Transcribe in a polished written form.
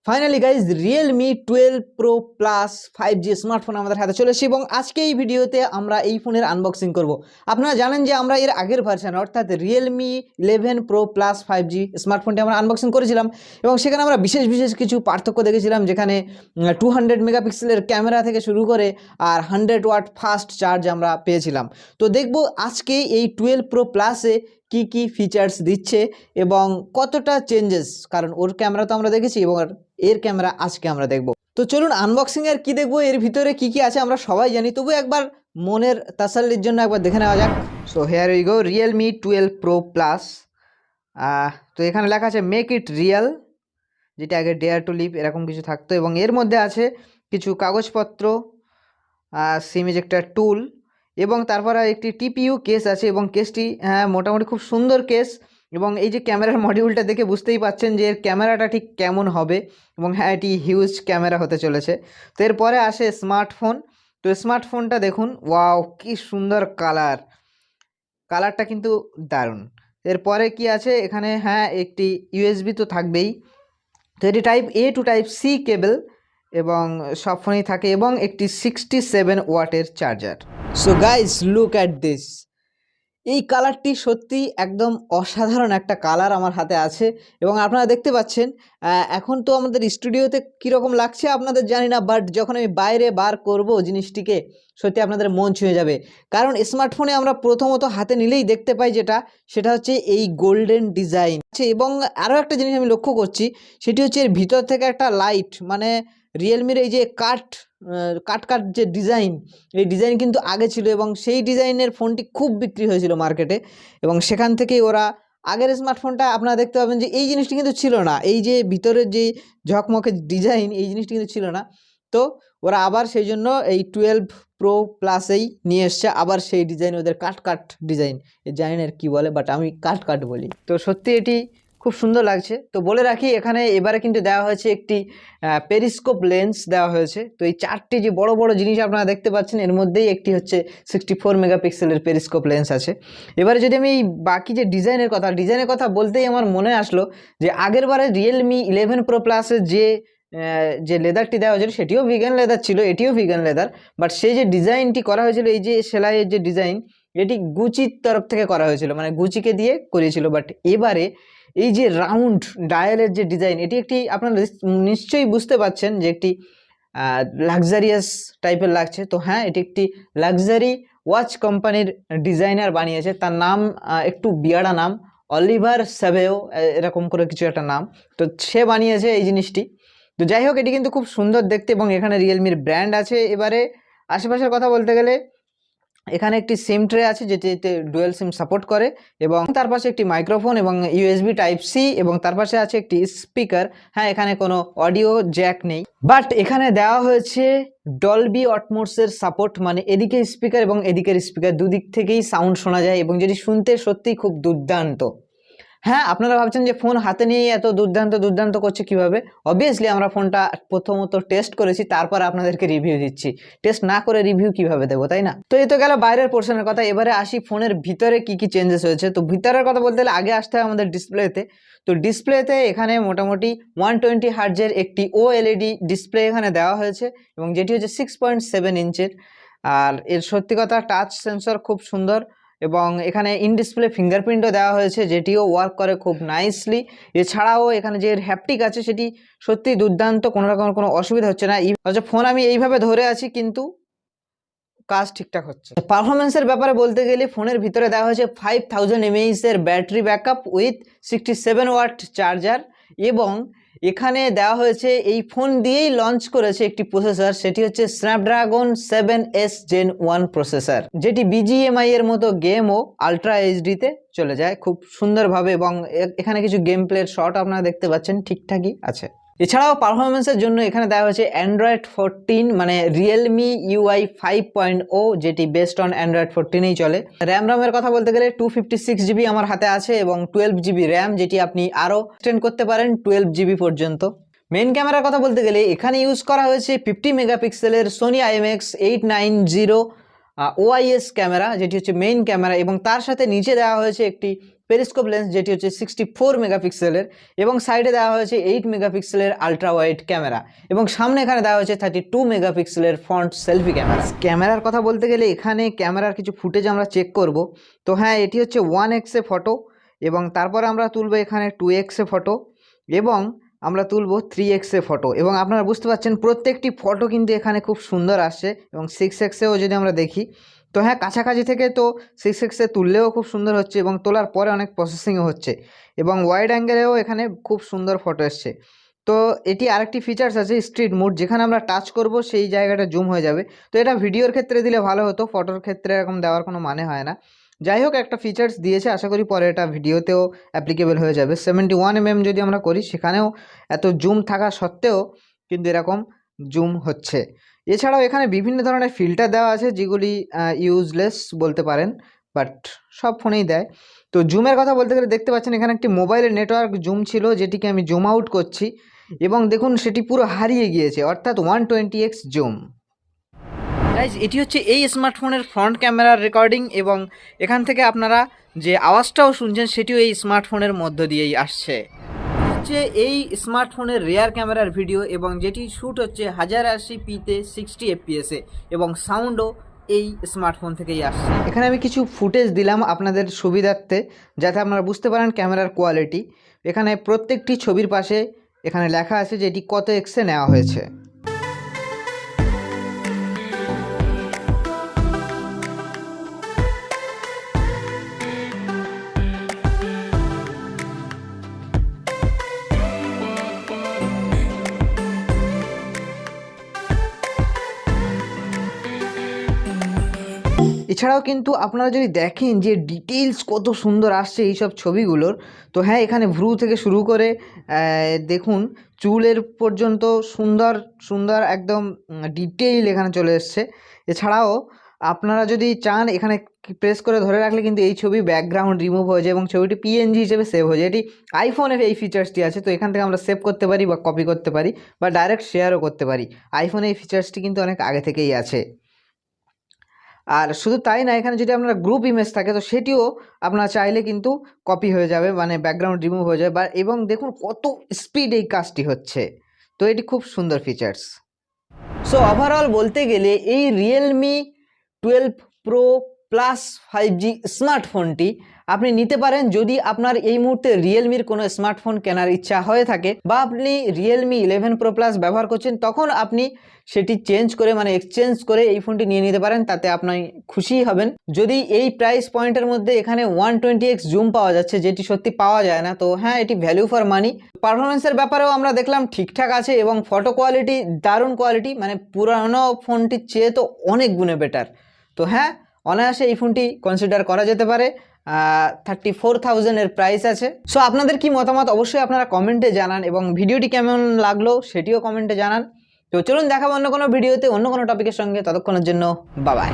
Finally guys Realme 12 pro plus 5G smartphone আমাদের হাতে চলেছে এবং আজকে এই ভিডিওতে আমরা এই ফোনের আনবক্সিং করব। আপনারা জানেন যে আমরা এর আগের ভার্সন অর্থাৎ রিয়েলমি 11 প্রো প্লাস 5G স্মার্টফোনটি আমরা আনবক্সিং করেছিলাম এবং সেখানে আমরা বিশেষ কিছু পার্থক্য দেখেছিলাম, যেখানে 200 মেগাপিক্সেলের ক্যামেরা থেকে শুরু করে আর 100 ওয়াট ফাস্ট চার্জ আমরা পেয়েছিলাম। তো দেখব আজকে এই 12 প্রো প্লাসে কি কি ফিচার্স দিচ্ছে এবং কতটা চেঞ্জেস, কারণ ওর ক্যামেরা তো আমরা দেখেছি এবং এর ক্যামেরা আজকে আমরা দেখব। তো চলুন আনবক্সিং এর কি দেখবো, এর ভিতরে কি কি আছে আমরা সবাই জানি, তবু একবার মনের তাসাল্লির জন্য একবার দেখে নেওয়া যাক। So here we go, Realme 12 pro plus. তো এখানে লেখা আছে মেক ইট রিয়েল, যেটা আগে ডেয়ার টু লিভ এরকম কিছু থাকতো, এবং এর মধ্যে আছে কিছু কাগজপত্র, সিম ইজেক্টর টুল, এবং তারপরে একটি টিপিইউ কেস আছে এবং কেসটি মোটামুটি খুব সুন্দর কেস। এবং এই যে ক্যামেরার মডিউলটা দেখে বুঝতেই পাচ্ছেন যে এর ক্যামেরাটা ঠিক কেমন হবে, এবং হ্যাঁ এটি হিউজ ক্যামেরা হতে চলেছে। তো এরপরে আসে স্মার্টফোন। তো স্মার্টফোনটা দেখুন, ওয়াও কি সুন্দর কালারটা কিন্তু দারুণ। এরপরে কি আছে এখানে, হ্যাঁ একটি ইউএসবি তো থাকবেই। তো এটি টাইপ এ টু টাইপ সি কেবল এবং সব ফোনেই থাকে, এবং একটি 67 ওয়াটের charger. So guys look at this, এই কালারটি সত্যি একদম অসাধারণ একটা কালার আমার হাতে আছে এবং আপনারা দেখতে পাচ্ছেন। এখন তো আমাদের স্টুডিওতে কীরকম লাগছে আপনাদের জানি না, বাট যখন আমি বাইরে বার করব জিনিসটিকে সত্যি আপনাদের মন ছুঁয়ে যাবে। কারণ স্মার্টফোনে আমরা প্রথমত হাতে নিলেই দেখতে পাই সেটা হচ্ছে এই গোল্ডেন ডিজাইন আছে। এবং আরও একটা জিনিস আমি লক্ষ্য করছি, সেটি হচ্ছে এর ভিতর থেকে একটা লাইট, মানে রিয়েলমির এই যে কাট যে ডিজাইন, এই ডিজাইন কিন্তু আগে ছিল এবং সেই ডিজাইনের ফোনটি খুব বিক্রি হয়েছিল মার্কেটে, এবং সেখান থেকেই ওরা আগের স্মার্টফোনটা আপনারা দেখতে পাবেন যে এই জিনিসটি কিন্তু ছিল না, এই যে ভিতরের যে ঝকমকে ডিজাইন এই জিনিসটি কিন্তু ছিল না। তো ওরা আবার সেই জন্য এই 12 প্রো প্লাসেই নিয়ে এসছে আবার সেই ডিজাইন, ওদের কাট ডিজাইন, এই ডিজাইনের কী বলে, বাট আমি কাট বলি। তো সত্যি এটি খুব সুন্দর লাগছে। তো বলে রাখি এখানে এবারে কিন্তু দেওয়া হয়েছে একটি পেরিস্কোপ লেন্স দেওয়া হয়েছে। তো এই চারটি যে বড় বড় জিনিস আপনারা দেখতে পাচ্ছেন, এর মধ্যেই একটি হচ্ছে 64 মেগাপিক্সেলের পেরিস্কোপ লেন্স আছে। এবারে যদি আমি বাকি যে ডিজাইনের কথা বলতেই আমার মনে আসলো যে আগের বারে রিয়েলমি 11 প্রো প্লাসের যে লেদারটি দেওয়া হয়েছিল সেটিও ভিগান লেদার ছিল, এটিও ভিগান লেদার, বাট সেই যে ডিজাইনটি করা হয়েছিল, এই যে সেলাইয়ের যে ডিজাইন, এটি গুচির তরফ থেকে করা হয়েছিল, মানে গুচিকে দিয়ে করিয়েছিল। বাট এবারে এই যে রাউন্ড ডায়ালের যে ডিজাইন, এটি একটি আপনারা নিশ্চয়ই বুঝতে পারছেন যে একটি লাক্সারিয়াস টাইপের লাগছে। তো হ্যাঁ, এটি একটি লাক্সারি ওয়াচ কোম্পানির ডিজাইনার বানিয়েছে, তার নাম একটু বিয়াড়া নাম, অলিভার সাবেও এরকম করে কিছু একটা নাম। তো সে বানিয়েছে এই জিনিসটি। তো যাই হোক, এটি কিন্তু খুব সুন্দর দেখতে এবং এখানে রিয়েলমির ব্র্যান্ড আছে। এবারে আশেপাশের কথা বলতে গেলে এখানে একটি সিম ট্রে আছে যেটিতে ডুয়েল সিম সাপোর্ট করে, এবং তার পাশে একটি মাইক্রোফোন এবং ইউএসবি টাইপ সি, এবং তার পাশে আছে একটি স্পিকার। হ্যাঁ, এখানে কোনো অডিও জ্যাক নেই, বাট এখানে দেওয়া হয়েছে ডলবি অটমোসের সাপোর্ট, মানে এদিকে স্পিকার এবং এদিকের স্পিকার দুদিক থেকেই সাউন্ড শোনা যায়, এবং যেটি শুনতে সত্যিই খুব দুর্দান্ত। হ্যাঁ, আপনারা ভাবছেন যে ফোন হাতে নিয়ে এত দুর্দান্ত করছে কিভাবে। অবভিয়াসলি আমরা ফোনটা প্রথমত টেস্ট করেছি, তারপর আপনাদেরকে রিভিউ দিচ্ছি। টেস্ট না করে রিভিউ কিভাবে দেবো, তাই না? তো এই তো গেল বাইরের পোর্শনের কথা। এবারে আসি ফোনের ভিতরে কি কি চেঞ্জেস হয়েছে। তো ভিতরের কথা বলতে গেলে আগে আসতে হয় আমাদের ডিসপ্লেতে। তো ডিসপ্লেতে এখানে মোটামুটি 120 হার্টজের একটি ওএলইডি ডিসপ্লে এখানে দেওয়া হয়েছে, এবং যেটি হচ্ছে 6.7 ইঞ্চের। আর এর সত্যি কথা টাচ সেন্সর খুব সুন্দর, এবং এখানে ইন ডিসপ্লে ফিঙ্গারপ্রিন্টও দেওয়া হয়েছে, যেটিও ওয়ার্ক করে খুব নাইসলি। এছাড়াও এখানে যে হ্যাপটিক আছে সেটি সত্যি দুর্দান্ত, কোনো রকম কোনো অসুবিধা হচ্ছে না। আচ্ছা, ফোন আমি এইভাবে ধরে আছি কিন্তু কাজ ঠিকঠাক হচ্ছে। পারফরমেন্সের ব্যাপারে বলতে গেলে ফোনের ভিতরে দেওয়া হয়েছে 5000 mAh এর battery backup with 67 watt charger, এবং এখানে দেওয়া হয়েছে এই ফোন দিয়েই লঞ্চ করেছে একটি প্রসেসর, সেটি হচ্ছে স্ন্যাপড্রাগন 7S Gen 1 প্রসেসর, যেটি BGMI এর মতো গেমও আলট্রা এইচডিতে চলে যায় খুব সুন্দরভাবে, এবং এখানে কিছু গেম প্লের শট আপনারা দেখতে পাচ্ছেন ঠিকঠাকই আছে। এছাড়াও পারফরমেন্সের জন্য এখানে দেওয়া হয়েছে অ্যান্ড্রয়েড 14, মানে রিয়েলমি UI 5.0, যেটি বেস্ট অন অ্যান্ড্রয়েড 14এই চলে। র্যামের কথা বলতে গেলে 256GB আমার হাতে আছে, এবং 12GB র্যাম, যেটি আপনি আরও এক্সটেন্ড করতে পারেন 12GB পর্যন্ত। মেইন ক্যামেরার কথা বলতে গেলে এখানে ইউজ করা হয়েছে 50 মেগাপিক্সেলের সোনি IMX890 OIS ক্যামেরা, যেটি হচ্ছে মেইন ক্যামেরা, এবং তার সাথে নিচে দেওয়া হয়েছে একটি পেরিস্কোপ লেন্স যেটি হচ্ছে 64 মেগাপিক্সেলের, এবং সাইডে দেওয়া হয়েছে 8 মেগাপিক্সেলের আলট্রা ওয়াইড ক্যামেরা, এবং সামনে এখানে দেওয়া হয়েছে 32 মেগাপিক্সেলের ফ্রন্ট সেলফি ক্যামেরা। ক্যামেরার কথা বলতে গেলে এখানে ক্যামেরার কিছু ফুটেজ আমরা চেক করব। তো হ্যাঁ, এটি হচ্ছে 1x এ ফটো, এবং তারপরে আমরা তুলব এখানে 2x এ ফটো, এবং আমরা তুলব 3x এ ফটো। এবং আপনারা বুঝতে পারছেন প্রত্যেকটি ফটো কিন্তু এখানে খুব সুন্দর আসছে, এবং 6x এও যদি আমরা দেখি তো হ্যাঁ, কাছাকাছি থেকে তো 6x এ তুললেও খুব সুন্দর হচ্ছে, এবং তোলার পরে অনেক প্রসেসিংও হচ্ছে, এবং ওয়াইড অ্যাঙ্গেলেও এখানে খুব সুন্দর ফটো এসছে। তো এটি আরেকটি ফিচার্স আছে স্ট্রিট মোড, যেখানে আমরা টাচ করব সেই জায়গাটা জুম হয়ে যাবে। তো এটা ভিডিওর ক্ষেত্রে দিলে ভালো হতো, ফটোর ক্ষেত্রে এরকম দেওয়ার কোনো মানে হয় না। যাই হোক, একটা ফিচার্স দিয়েছে, আশা করি পরে এটা ভিডিওতেও অ্যাপ্লিকেবল হয়ে যাবে। 71mm যদি আমরা করি সেখানেও এত জুম থাকা সত্ত্বেও কিন্তু এরকম জুম হচ্ছে। এছাড়াও এখানে বিভিন্ন ধরনের ফিল্টার দেওয়া আছে যেগুলি ইউজলেস বলতে পারেন, বাট সব ফোনেই দেয়। তো জুমের কথা বলতে গেলে দেখতে পাচ্ছেন এখানে একটি মোবাইলের নেটওয়ার্ক জুম ছিল, যেটিকে আমি জুম আউট করছি, এবং দেখুন সেটি পুরো হারিয়ে গিয়েছে, অর্থাৎ 120x জুম। গাইজ, এটি হচ্ছে এই স্মার্টফোনের ফ্রন্ট ক্যামেরার রেকর্ডিং, এবং এখান থেকে আপনারা যে আওয়াজটাও শুনছেন সেটিও এই স্মার্টফোনের মধ্য দিয়েই আসছে। হচ্ছে এই স্মার্টফোনের রিয়ার ক্যামেরার ভিডিও, এবং যেটি শ্যুট হচ্ছে 1080pতে 60 fps-এ, এবং সাউন্ডও এই স্মার্টফোন থেকেই আসছে। এখানে আমি কিছু ফুটেজ দিলাম আপনাদের সুবিধার্থে, যাতে আপনারা বুঝতে পারেন ক্যামেরার কোয়ালিটি। এখানে প্রত্যেকটি ছবির পাশে এখানে লেখা আছে যে এটি কত এক্সে নেওয়া হয়েছে। এছাড়াও কিন্তু আপনারা যদি দেখেন যে ডিটেইলস কত সুন্দর আসছে এইসব ছবিগুলোর, তো হ্যাঁ, এখানে ভ্রু থেকে শুরু করে দেখুন চুলের পর্যন্ত সুন্দর সুন্দর একদম ডিটেইল এখানে চলে এসছে। এছাড়াও আপনারা যদি চান এখানে প্রেস করে ধরে রাখলে কিন্তু এই ছবি ব্যাকগ্রাউন্ড রিমুভ হয়ে যায়, এবং ছবিটি পিএনজি হিসেবে সেভ হয়ে যায়। এটি আইফোনের এই ফিচার্সটি আছে, তো এখান থেকে আমরা সেভ করতে পারি বা কপি করতে পারি বা ডাইরেক্ট শেয়ারও করতে পারি। আইফোনে এই ফিচার্সটি কিন্তু অনেক আগে থেকেই আছে। আর শুধু তাই না, এখানে যদি আপনার গ্রুপ ইমেজ থাকে তো সেটিও আপনারা চাইলে কিন্তু কপি হয়ে যাবে, মানে ব্যাকগ্রাউন্ড রিমুভ হয়ে যাবে, এবং দেখুন কত স্পিড এই কাজটি হচ্ছে। তো এটি খুব সুন্দর ফিচার্স। সো ওভারঅল বলতে গেলে এই রিয়েলমি 12 প্রো প্লাস 5G স্মার্টফোনটি আপনি নিতে পারেন যদি আপনার এই মুহূর্তে রিয়েলমির কোনো স্মার্টফোন কেনার ইচ্ছা হয়ে থাকে, বা আপনি রিয়েলমি 11 প্রো প্লাস ব্যবহার করছেন, তখন আপনি সেটি চেঞ্জ করে মানে এক্সচেঞ্জ করে এই ফোনটি নিয়ে নিতে পারেন, তাতে আপনি খুশিই হবেন। যদি এই প্রাইস পয়েন্টের মধ্যে এখানে 120x জুম পাওয়া যাচ্ছে, যেটি সত্যি পাওয়া যায় না, তো হ্যাঁ, এটি ভ্যালু ফর মানি। পারফরমেন্সের ব্যাপারেও আমরা দেখলাম ঠিকঠাক আছে, এবং ফটো কোয়ালিটি দারুণ কোয়ালিটি, মানে পুরানো ফোনটির চেয়ে তো অনেক গুণে বেটার। তো হ্যাঁ, অনায়াসে এই ফোনটি কনসিডার করা যেতে পারে। 34,000 এর প্রাইস আছে। সো আপনাদের কি মতামত অবশ্যই আপনারা কমেন্টে জানান, এবং ভিডিওটি কেমন লাগলো সেটিও কমেন্টে জানান। তো চলুন দেখাবো অন্য কোনো ভিডিওতে অন্য কোনো টপিকের সঙ্গে। ততক্ষণের জন্য বাই বাই।